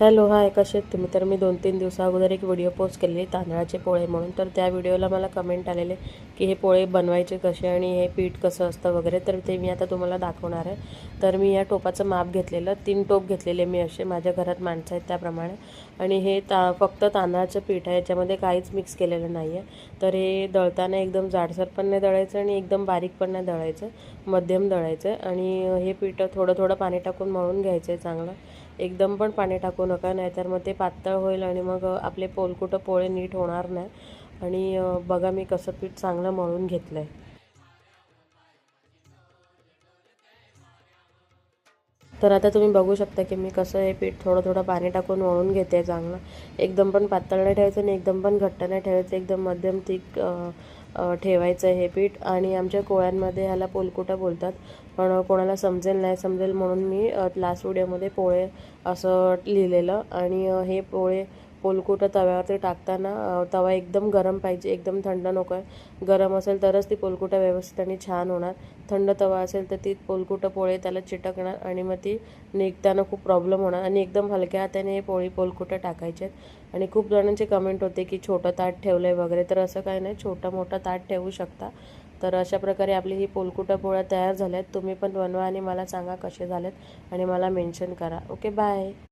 Hello hi, कसे आहेत तुम्ही? तर मी 2-3 दिवसा अगोदर एक व्हिडिओ पोस्ट केलेली तांदळाचे पोळे म्हणून. तर त्या व्हिडिओला मला कमेंट आलेले की हे पोळे बनवायचे कसे आणि हे पीठ कसं असतं वगैरे. तर ते मी आता तुम्हाला दाखवणार आहे. तर मी या टोपाचं माप घेतलेलं, 3 टोप घेतलेले मी असे, माझ्या घरात माणसं आहेत त्याप्रमाणे. आणि हे फक्त तांदळाचं पीठ आहे, याच्यामध्ये काहीच मिक्स केलेलं नाही आहे. तर हे दळताना एकदम जाडसर पण नाही दळायचं आणि एकदम बारीक पण नाही दळायचं, मध्यम दळायचं. आणि हे पीठ थोडं थोडं पाणी टाकून मळून घ्यायचं आहे चांगलं. एकदम पण पाणी टाकू नका, नाहीतर मग ते पातळ होईल आणि मग आपले पोलकुटं पोळे नीट होणार नाही. आणि बघा मी कसं पीठ चांगलं मळून घेतलं आहे. तर आता तुम्ही बघू शकता की मी कसं हे पीठ थोडं थोडं पाणी टाकून मळून घेते चांगलं. एकदम पण पातळ नाही ठेवायचं आणि एकदम पण घट्ट नाही ठेवायचं, एकदम मध्यम थिक ठेवायचं हे पीठ. आणि आमच्या कोळ्यांमध्ये ह्याला पोलकुटा बोलतात, पण कोणाला समजेल नाही समजेल म्हणून मी लास्ट व्हिडिओमध्ये पोळे असं लिहिलेलं. आणि हे पोळे पोलकुटं तव्यावरती टाकताना तवा एकदम गरम पाहिजे, एकदम थंड नको आहे. गरम असेल तरच ती पोलकुटं व्यवस्थित आणि छान होणार. थंड तवा असेल तर ती पोलकुटं पोळे त्याला चिटकणार आणि मग ती निघताना खूप प्रॉब्लेम होणार. आणि एकदम हलक्या हाताने हे पोलकुटं टाकायचे आहेत. आणि खूप जणांचे कमेंट होते की छोटं ताट ठेवलं आहे वगैरे, तर असं काही नाही, छोटं मोठं ताट ठेवू शकता. तर अशा प्रकारे आपली ही पोलकुटं पोळ्या तयार झाल्या आहेत. तुम्ही पण बनवा आणि मला सांगा कसे झालेत आणि मला मेन्शन करा. Okay, bye.